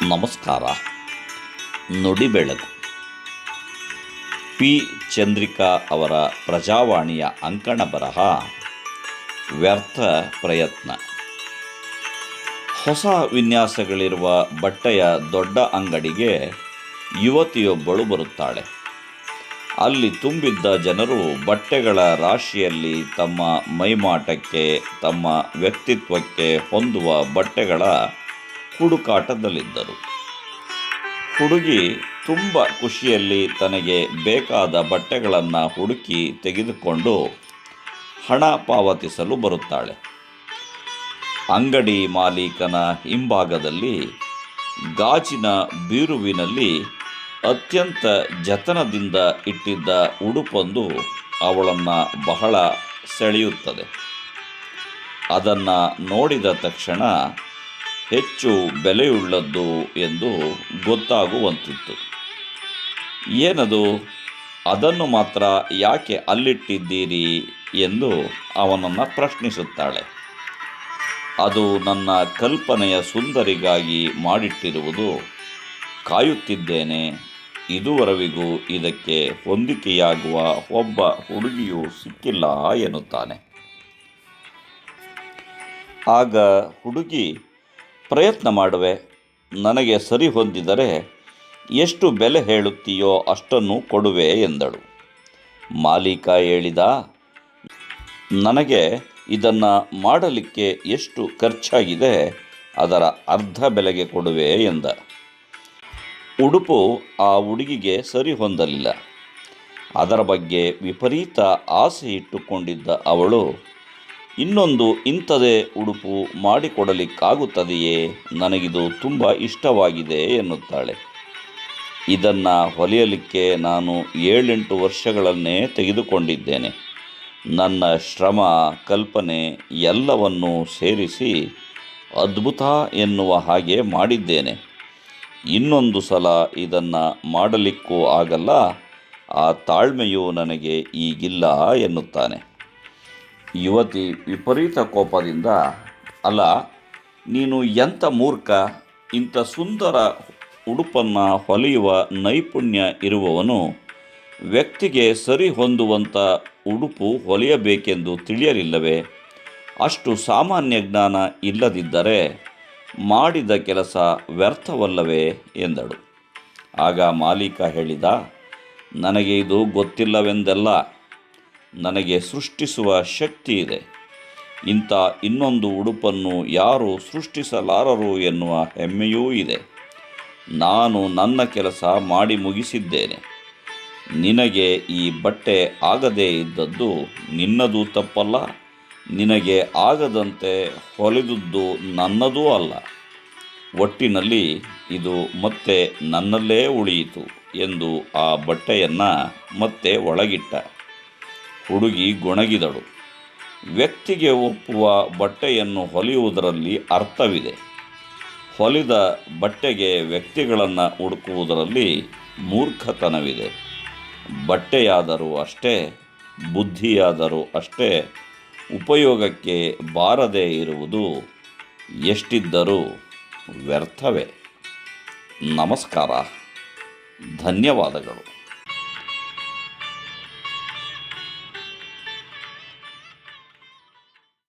ನಮಸ್ಕಾರ. ನುಡಿಬೆಳಕು ಪಿ. ಚಂದ್ರಿಕಾ ಅವರ ಪ್ರಜಾವಾಣಿಯ ಅಂಕಣ ಬರಹ ವ್ಯರ್ಥ ಪ್ರಯತ್ನ. ಹೊಸ ವಿನ್ಯಾಸಗಳಿರುವ ಬಟ್ಟೆಯ ದೊಡ್ಡ ಅಂಗಡಿಗೆ ಯುವತಿಯೊಬ್ಬಳು ಬರುತ್ತಾಳೆ. ಅಲ್ಲಿ ತುಂಬಿದ್ದ ಜನರು ಬಟ್ಟೆಗಳ ರಾಶಿಯಲ್ಲಿ ತಮ್ಮ ಮೈಮಾಟಕ್ಕೆ, ತಮ್ಮ ವ್ಯಕ್ತಿತ್ವಕ್ಕೆ ಹೊಂದುವ ಬಟ್ಟೆಗಳ ಹುಡುಕಾಟದಲ್ಲಿದ್ದರು. ಹುಡುಗಿ ತುಂಬ ಖುಷಿಯಲ್ಲಿ ತನಗೆ ಬೇಕಾದ ಬಟ್ಟೆಗಳನ್ನು ಹುಡುಕಿ ತೆಗೆದುಕೊಂಡು ಹಣ ಪಾವತಿಸಲು ಬರುತ್ತಾಳೆ. ಅಂಗಡಿ ಮಾಲೀಕನ ಹಿಂಭಾಗದಲ್ಲಿ ಗಾಜಿನ ಬೀರುವಿನಲ್ಲಿ ಅತ್ಯಂತ ಜತನದಿಂದ ಇಟ್ಟಿದ್ದ ಉಡುಪೊಂದು ಅವಳನ್ನು ಬಹಳ ಸೆಳೆಯುತ್ತದೆ. ಅದನ್ನು ನೋಡಿದ ತಕ್ಷಣ ಹೆಚ್ಚು ಬೆಲೆಯುಳ್ಳದ್ದು ಎಂದು ಗೊತ್ತಾಗುವಂತಿತ್ತು. ಏನದು, ಅದನ್ನು ಮಾತ್ರ ಯಾಕೆ ಅಲ್ಲಿಟ್ಟಿದ್ದೀರಿ ಎಂದು ಅವನನ್ನು ಪ್ರಶ್ನಿಸುತ್ತಾಳೆ. ಅದು ನನ್ನ ಕಲ್ಪನೆಯ ಸುಂದರಿಗಾಗಿ ಮಾಡಿಟ್ಟಿರುವುದು. ಕಾಯುತ್ತಿದ್ದೇನೆ. ಇದುವರೆವಿಗೂ ಇದಕ್ಕೆ ಹೊಂದಿಕೆಯಾಗುವ ಒಬ್ಬ ಹುಡುಗಿಯೂ ಸಿಕ್ಕಿಲ್ಲ ಎನ್ನುತ್ತಾನೆ. ಆಗ ಹುಡುಗಿ, ಪ್ರಯತ್ನ ಮಾಡುವೆ, ನನಗೆ ಸರಿ ಹೊಂದಿದರೆ ಎಷ್ಟು ಬೆಲೆ ಹೇಳುತ್ತೀಯೋ ಅಷ್ಟನ್ನು ಕೊಡುವೆ ಎಂದಳು. ಮಾಲೀಕ ಹೇಳಿದ, ನನಗೆ ಇದನ್ನು ಮಾಡಲಿಕ್ಕೆ ಎಷ್ಟು ಖರ್ಚಾಗಿದೆ ಅದರ ಅರ್ಧ ಬೆಲೆಗೆ ಕೊಡುವೆ ಎಂದ. ಉಡುಪು ಆ ಹುಡುಗಿಗೆ ಸರಿ ಹೊಂದಲಿಲ್ಲ. ಅದರ ಬಗ್ಗೆ ವಿಪರೀತ ಆಸೆ ಇಟ್ಟುಕೊಂಡಿದ್ದ ಅವಳು, ಇನ್ನೊಂದು ಇಂಥದೇ ಉಡುಪು ಮಾಡಿಕೊಡಲಿಕ್ಕಾಗುತ್ತದೆಯೇ? ನನಗಿದು ತುಂಬ ಇಷ್ಟವಾಗಿದೆ ಎನ್ನುತ್ತಾಳೆ. ಇದನ್ನು ಹೊಲಿಯಲಿಕ್ಕೆ ನಾನು 7-8 ವರ್ಷಗಳನ್ನೇ ತೆಗೆದುಕೊಂಡಿದ್ದೇನೆ. ನನ್ನ ಶ್ರಮ, ಕಲ್ಪನೆ ಎಲ್ಲವನ್ನೂ ಸೇರಿಸಿ ಅದ್ಭುತ ಎನ್ನುವ ಹಾಗೆ ಮಾಡಿದ್ದೇನೆ. ಇನ್ನೊಂದು ಸಲ ಇದನ್ನು ಮಾಡಲಿಕ್ಕೂ ಆಗಲ್ಲ. ಆ ತಾಳ್ಮೆಯೂ ನನಗೆ ಈಗಿಲ್ಲ ಎನ್ನುತ್ತಾನೆ. ಯುವತಿ ವಿಪರೀತ ಕೋಪದಿಂದ, ಅಲ್ಲ, ನೀನು ಎಂಥ ಮೂರ್ಖ! ಇಂಥ ಸುಂದರ ಉಡುಪನ್ನು ಹೊಲಿಯುವ ನೈಪುಣ್ಯ ಇರುವವನು ವ್ಯಕ್ತಿಗೆ ಸರಿ ಹೊಂದುವಂಥ ಉಡುಪು ಹೊಲಿಯಬೇಕೆಂದು ತಿಳಿಯಲಿಲ್ಲವೇ? ಅಷ್ಟು ಸಾಮಾನ್ಯ ಜ್ಞಾನ ಇಲ್ಲದಿದ್ದರೆ ಮಾಡಿದ ಕೆಲಸ ವ್ಯರ್ಥವಲ್ಲವೇ ಎಂದಳು. ಆಗ ಮಾಲೀಕ ಹೇಳಿದ, ನನಗೆ ಇದು ಗೊತ್ತಿಲ್ಲವೆಂದಲ್ಲ. ನನಗೆ ಸೃಷ್ಟಿಸುವ ಶಕ್ತಿ ಇದೆ. ಇಂಥ ಇನ್ನೊಂದು ಉಡುಪನ್ನು ಯಾರೂ ಸೃಷ್ಟಿಸಲಾರರು ಎನ್ನುವ ಹೆಮ್ಮೆಯೂ ಇದೆ. ನಾನು ನನ್ನ ಕೆಲಸ ಮಾಡಿ ಮುಗಿಸಿದ್ದೇನೆ. ನಿನಗೆ ಈ ಬಟ್ಟೆ ಆಗದೇ ಇದ್ದದ್ದು ನಿನ್ನದೂ ತಪ್ಪಲ್ಲ, ನಿನಗೆ ಆಗದಂತೆ ಹೊಲಿದುದು ನನ್ನದೂ ಅಲ್ಲ. ಒಟ್ಟಿನಲ್ಲಿ ಇದು ಮತ್ತೆ ನನ್ನಲ್ಲೇ ಉಳಿಯಿತು ಎಂದು ಆ ಬಟ್ಟೆಯನ್ನು ಮತ್ತೆ ಒಳಗಿಟ್ಟ. ಹುಡುಗಿ ಗೊಣಗಿದಳು. ವ್ಯಕ್ತಿಗೆ ಒಪ್ಪುವ ಬಟ್ಟೆಯನ್ನು ಹೊಲಿಯುವುದರಲ್ಲಿ ಅರ್ಥವಿದೆ. ಹೊಲಿದ ಬಟ್ಟೆಗೆ ವ್ಯಕ್ತಿಗಳನ್ನು ಹುಡುಕುವುದರಲ್ಲಿ ಮೂರ್ಖತನವಿದೆ. ಬಟ್ಟೆಯಾದರೂ ಅಷ್ಟೇ, ಬುದ್ಧಿಯಾದರೂ ಅಷ್ಟೇ ಉಪಯೋಗಕ್ಕೆ ಬಾರದೇ ಇರುವುದು ಎಷ್ಟಿದ್ದರೂ ವ್ಯರ್ಥವೇ. ನಮಸ್ಕಾರ. ಧನ್ಯವಾದಗಳು.